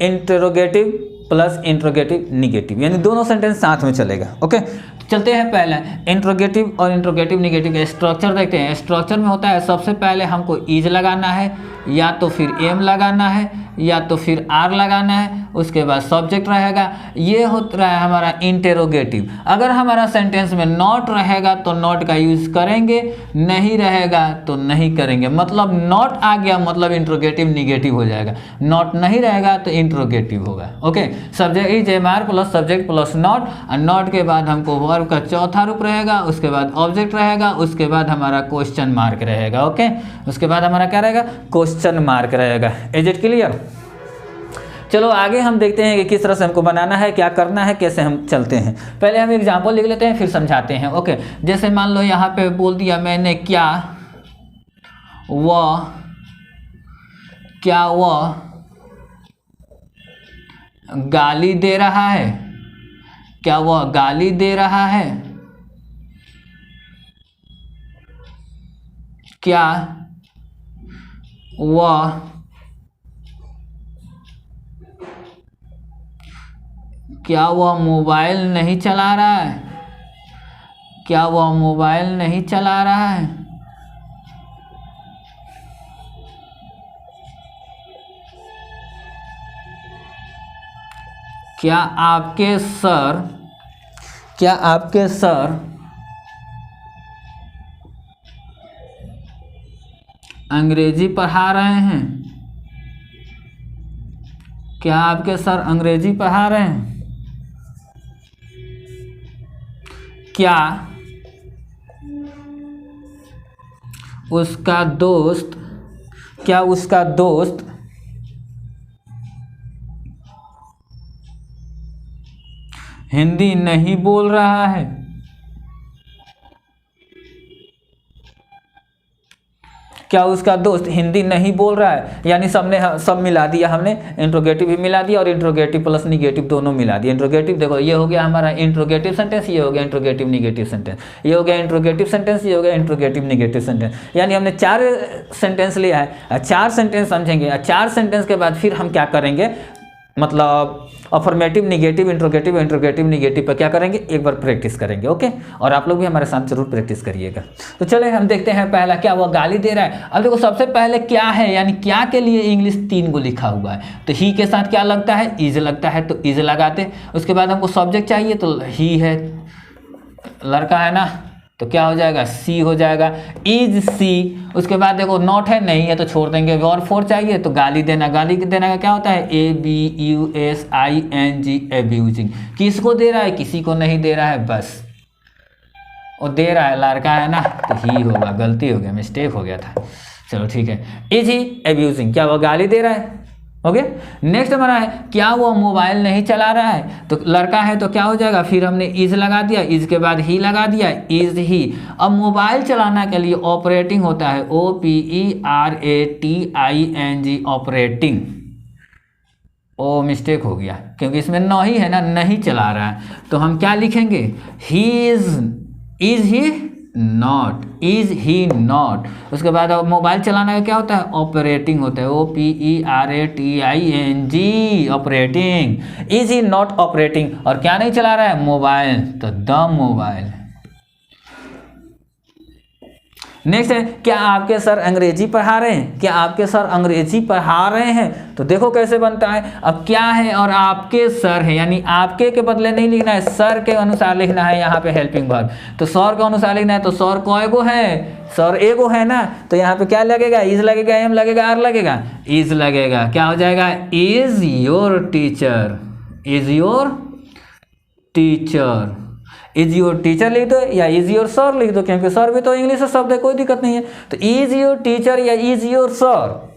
Interrogative plus interrogative negative, यानी दोनों sentence साथ में चलेगा। ओके, चलते हैं पहले इंट्रोगेटिव और इंट्रोगेटिव निगेटिव का स्ट्रक्चर देखते हैं। स्ट्रक्चर में होता है सबसे पहले हमको इज लगाना है, या तो फिर एम लगाना है, या तो फिर आर लगाना है, उसके बाद सब्जेक्ट रहेगा। ये होता है हमारा इंटेरोगेटिव। अगर हमारा सेंटेंस में नॉट रहेगा तो नॉट का यूज करेंगे, नहीं रहेगा तो नहीं करेंगे। मतलब नॉट आ गया मतलब इंट्रोगेटिव निगेटिव हो जाएगा, नॉट नहीं रहेगा तो इंट्रोगेटिव होगा। Okay, subject is am are plus subject plus not, और नॉट के बाद हमको वर्ब का चौथा रूप रहेगा, उसके बाद ऑब्जेक्ट रहेगा, उसके बाद हमारा क्वेश्चन मार्क रहेगा। ओके, उसके बाद हमारा क्या रहेगा, क्वेश्चन मार्क रहेगा। Is it clear? चलो आगे हम देखते हैं कि किस तरह से हमको बनाना है, क्या करना है, कैसे हम चलते हैं। पहले हम एग्जाम्पल लिख लेते हैं फिर समझाते हैं। ओके, जैसे मान लो यहाँ पे बोल दिया मैंने क्या वह गाली दे रहा है, क्या वह गाली दे रहा है, क्या वह मोबाइल नहीं चला रहा है, क्या वह मोबाइल नहीं चला रहा है। क्या आपके सर अंग्रेजी पढ़ा रहे हैं, क्या आपके सर अंग्रेजी पढ़ा रहे हैं। क्या उसका दोस्त हिंदी नहीं बोल रहा है, क्या उसका दोस्त हिंदी नहीं बोल रहा है। यानी सब मिला दिया हमने, इंट्रोगेटिव भी मिला दिया और इंट्रोगेटिव प्लस निगेटिव दोनों मिला दिया। इंट्रोगेटिव देखो ये हो गया हमारा इंट्रोगेटिव सेंटेंस, ये हो गया इंट्रोगेटिव निगेटिव सेंटेंस, ये हो गया इंट्रोगेटिव सेंटेंस, ये हो गया इंट्रोगेटिव निगेटिव सेंटेंस। यानी हमने 4 सेंटेंस लिया है, 4 सेंटेंस समझेंगे। 4 सेंटेंस के बाद फिर हम क्या करेंगे, मतलब affirmative negative interrogative interrogative negative पर क्या करेंगे, एक बार प्रैक्टिस करेंगे। ओके, और आप लोग भी हमारे साथ जरूर प्रैक्टिस करिएगा। तो चले हम देखते हैं पहला, क्या वो गाली दे रहा है। अब देखो सबसे पहले क्या है, यानी क्या के लिए इंग्लिश 3 को लिखा हुआ है, तो ही के साथ क्या लगता है, इज लगता है, तो इज लगाते। उसके बाद हमको सब्जेक्ट चाहिए तो ही है, लड़का है ना, तो क्या हो जाएगा, सी हो जाएगा, इज सी। उसके बाद देखो नॉट है, नहीं है तो छोड़ देंगे। वर्ब 4 चाहिए तो गाली देना का क्या होता है, ABUSING, एब्यूजिंग। किसको दे रहा है, किसी को नहीं दे रहा है, बस वो दे रहा है, लड़का है ना तो ही होगा, गलती हो गया, मिस्टेक हो गया था। चलो ठीक है, इज ही एब्यूजिंग, क्या वो गाली दे रहा है। ओके, नेक्स्ट हमारा है क्या वो मोबाइल नहीं चला रहा है, तो लड़का है तो क्या हो जाएगा, फिर हमने इज लगा दिया, इज के बाद ही लगा दिया, इज ही। अब मोबाइल चलाना के लिए ऑपरेटिंग होता है, OPERATING, ऑपरेटिंग। ओ मिस्टेक हो गया क्योंकि इसमें नहीं है ना, नहीं चला रहा है, तो हम क्या लिखेंगे, he is he not, is he not. उसके बाद अब मोबाइल चलाना का क्या होता है, ऑपरेटिंग होता है, OPERATING, operating. Is he not operating, और क्या नहीं चला रहा है, मोबाइल, तो द मोबाइल। नेक्स्ट है क्या आपके सर अंग्रेजी पढ़ा रहे हैं, क्या आपके सर अंग्रेजी पढ़ा रहे हैं, तो देखो कैसे बनता है। अब क्या है और आपके सर है, यानी आपके के बदले नहीं लिखना है, सर के अनुसार लिखना है यहाँ पे हेल्पिंग वर्ब। तो सर के अनुसार लिखना है, तो सर को है, सर एगो है ना, तो यहाँ पे क्या लगेगा, इज लगेगा, एम लगेगा, आर लगेगा, इज लगेगा। क्या हो जाएगा, is your teacher, is your teacher. Is your teacher लिख दो या इज योर सर लिख दो, क्योंकि सर भी तो इंग्लिश से शब्द है, कोई दिक्कत नहीं है। तो इज योर टीचर या इज योर सर,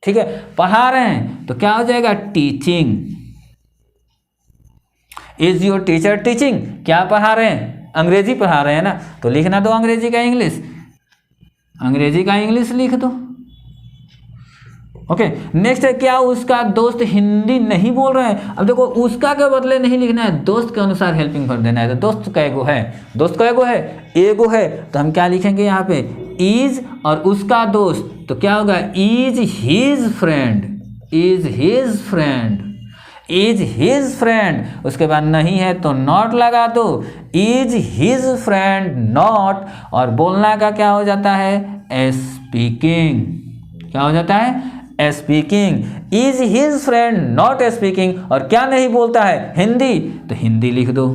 ठीक है। पढ़ा रहे हैं तो क्या हो जाएगा, teaching. Is your teacher teaching, क्या पढ़ा रहे हैं, अंग्रेजी पढ़ा रहे हैं ना, तो लिखना दो अंग्रेजी का इंग्लिश, अंग्रेजी का इंग्लिश लिख दो। ओके, नेक्स्ट है क्या उसका दोस्त हिंदी नहीं बोल रहे हैं। अब देखो उसका के बदले नहीं लिखना है, दोस्त के अनुसार हेल्पिंग वर्ब देना है। तो दोस्त का एगो है, दोस्त का एगो है, एगो है, तो हम क्या लिखेंगे यहाँ पे, इज और उसका दोस्त, तो क्या होगा, is his friend, is his friend, is his friend. उसके बाद नहीं है तो नॉट लगा दो, इज हिज फ्रेंड नॉट, और बोलना का क्या हो जाता है, स्पीकिंग। क्या हो जाता है, speaking. Is his friend not speaking. और क्या नहीं बोलता है, हिंदी, तो हिंदी लिख दो।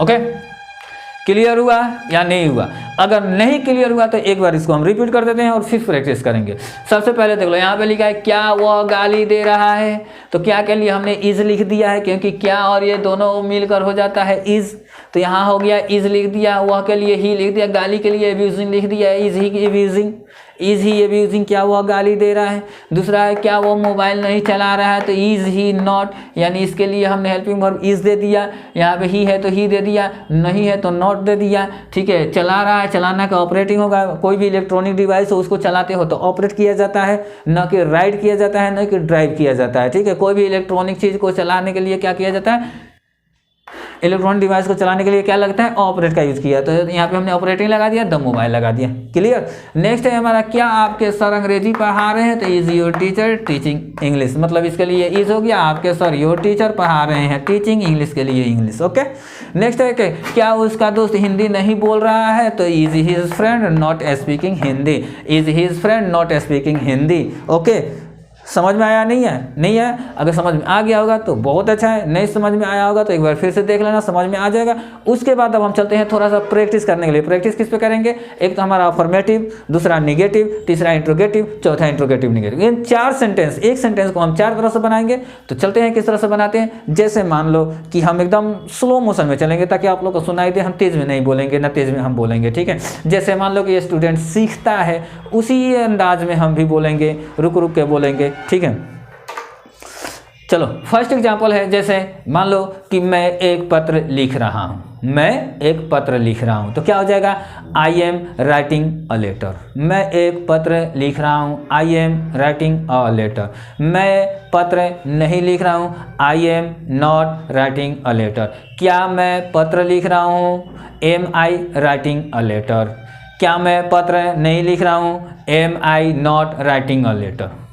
ओके, क्लियर हुआ या नहीं हुआ? अगर नहीं क्लियर हुआ तो एक बार इसको हम रिपीट कर देते हैं और फिर प्रैक्टिस करेंगे। सबसे पहले देख लो, यहाँ पे लिखा है क्या वह गाली दे रहा है, तो क्या के लिए हमने इज लिख दिया है, क्योंकि क्या और ये दोनों मिलकर हो जाता है इज, तो यहाँ हो गया इज लिख दिया, वह के लिए ही लिख दिया, गाली के लिए एब्यूजिंग लिख दिया, is he abusing, is he abusing, क्या वह गाली दे रहा है। दूसरा है क्या वो मोबाइल नहीं चला रहा है, तो इज ही नॉट, यानी इसके लिए हमने हेल्पिंग वर्ब इज दे दिया, यहाँ पे ही है तो ही दे दिया, नहीं है तो नॉट दे दिया। ठीक है, चला रहा है, चलाना का ऑपरेटिंग होगा, कोई भी इलेक्ट्रॉनिक डिवाइस हो उसको चलाते हो तो ऑपरेट किया जाता है, न कि राइड किया जाता है, न कि ड्राइव किया जाता है। ठीक है, कोई भी इलेक्ट्रॉनिक चीज़ को चलाने के लिए क्या किया जाता है, इलेक्ट्रॉनिक डिवाइस को चलाने के लिए क्या लगता है, ऑपरेट का यूज़ किया, तो यहाँ पे हमने ऑपरेटिंग लगा दिया, द मोबाइल लगा दिया। क्लियर। नेक्स्ट है हमारा, क्या आपके सर अंग्रेजी पढ़ा रहे हैं, तो is your teacher teaching English, मतलब इसके लिए इज हो गया, आपके सर योर टीचर पढ़ा रहे हैं टीचिंग इंग्लिश के लिए इंग्लिश। ओके। नेक्स्ट है कि क्या उसका दोस्त हिंदी नहीं बोल रहा है, तो is his friend not speaking Hindi, is his friend not speaking Hindi. Okay, समझ में आया नहीं है? नहीं है। अगर समझ में आ गया होगा तो बहुत अच्छा है, नहीं समझ में आया होगा तो एक बार फिर से देख लेना, समझ में आ जाएगा। उसके बाद अब हम चलते हैं थोड़ा सा प्रैक्टिस करने के लिए। प्रैक्टिस किस पे करेंगे, एक तो हमारा अफर्मेटिव, दूसरा निगेटिव, तीसरा इंट्रोगेटिव, चौथा इंट्रोगेटिव निगेटिव। इन 4 सेंटेंस, एक सेंटेंस को हम 4 तरह से बनाएंगे। तो चलते हैं किस तरह से बनाते हैं। जैसे मान लो कि हम एकदम स्लो मोशन में चलेंगे ताकि आप लोग को सुनाई दे, हम तेज़ में नहीं बोलेंगे ना तेज़ में हम बोलेंगे। ठीक है, जैसे मान लो कि ये स्टूडेंट सीखता है, उसी अंदाज में हम भी बोलेंगे, रुक रुक के बोलेंगे। ठीक है, चलो फर्स्ट एग्जांपल है, जैसे मान लो कि मैं एक पत्र लिख रहा हूँ, मैं एक पत्र लिख रहा हूँ, तो क्या हो जाएगा, I am writing a letter. मैं एक पत्र लिख रहा हूँ, I am writing a letter. मैं पत्र नहीं लिख रहा हूँ, I am not writing a letter. क्या मैं पत्र लिख रहा हूँ, am I writing a letter. क्या मैं पत्र नहीं लिख रहा हूँ, am I not writing a letter.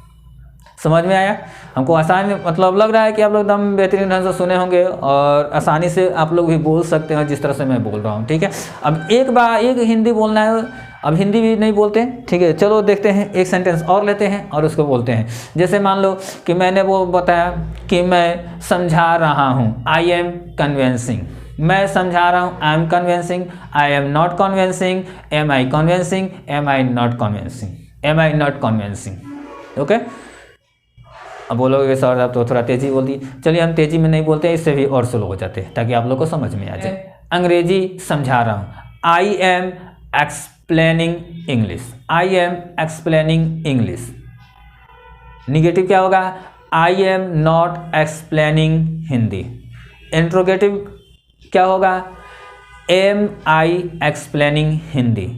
समझ में आया? हमको आसान मतलब लग रहा है कि आप लोग एकदम बेहतरीन ढंग से सुने होंगे और आसानी से आप लोग भी बोल सकते हैं जिस तरह से मैं बोल रहा हूँ। ठीक है, अब एक बार एक हिंदी बोलना है, अब हिंदी भी नहीं बोलते। ठीक है, चलो देखते हैं, एक सेंटेंस और लेते हैं और उसको बोलते हैं। जैसे मान लो कि मैंने वो बताया कि मैं समझा रहा हूँ, आई एम कन्विंसिंग। मैं समझा रहा हूँ, I am convincing, I am not convincing, am I convincing, am I not convincing, am I not convincing. Okay, अब बोलोगे सर आप तो थोड़ा तेज़ी बोल दी, चलिए हम तेज़ी में नहीं बोलते, इससे भी और स्लो हो जाते हैं ताकि आप लोग को समझ में आ जाए। अंग्रेजी समझा रहा हूँ, I am explaining English, I am explaining English. Negative क्या होगा, I am not explaining Hindi. Interrogative क्या होगा, am I explaining Hindi.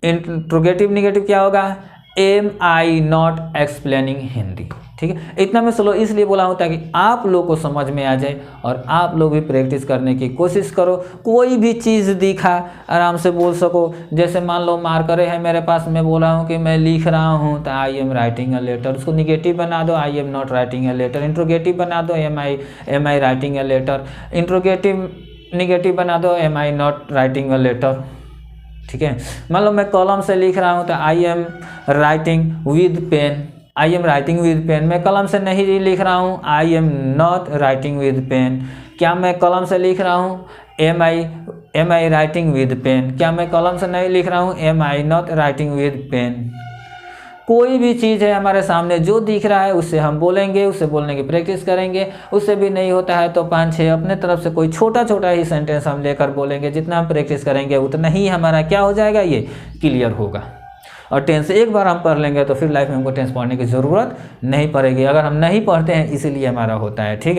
Interrogative negative क्या होगा, am I not explaining Hindi. ठीक है, इतना मैं स्लो इसलिए बोला हूँ ताकि आप लोग को समझ में आ जाए और आप लोग भी प्रैक्टिस करने की कोशिश करो। कोई भी चीज़ दिखा आराम से बोल सको। जैसे मान लो मार्कर है मेरे पास, मैं बोला हूँ कि मैं लिख रहा हूँ, तो I am writing a letter, उसको निगेटिव बना दो, I am not writing a letter. Interrogative बना दो, am I writing a letter. Interrogative negative बना दो, am I not writing a letter. ठीक है, मान लो मैं कलम से लिख रहा हूँ, तो I am writing with pen, I am writing with pen. मैं कलम से नहीं लिख रहा हूँ, I am not writing with pen. क्या मैं कलम से लिख रहा हूँ, am I writing with pen. क्या मैं कलम से नहीं लिख रहा हूँ, am I not writing with pen. कोई भी चीज़ है हमारे सामने, जो दिख रहा है उससे हम बोलेंगे, उससे बोलने की प्रैक्टिस करेंगे। उससे भी नहीं होता है तो 5-6 अपने तरफ से कोई छोटा छोटा ही सेंटेंस हम लेकर बोलेंगे। जितना हम प्रैक्टिस करेंगे उतना ही हमारा क्या हो जाएगा, ये क्लियर होगा। और टेंस एक बार हम पढ़ लेंगे तो फिर लाइफ में हमको टेंस पढ़ने की ज़रूरत नहीं पड़ेगी। अगर हम नहीं पढ़ते हैं इसीलिए हमारा होता है। ठीक है,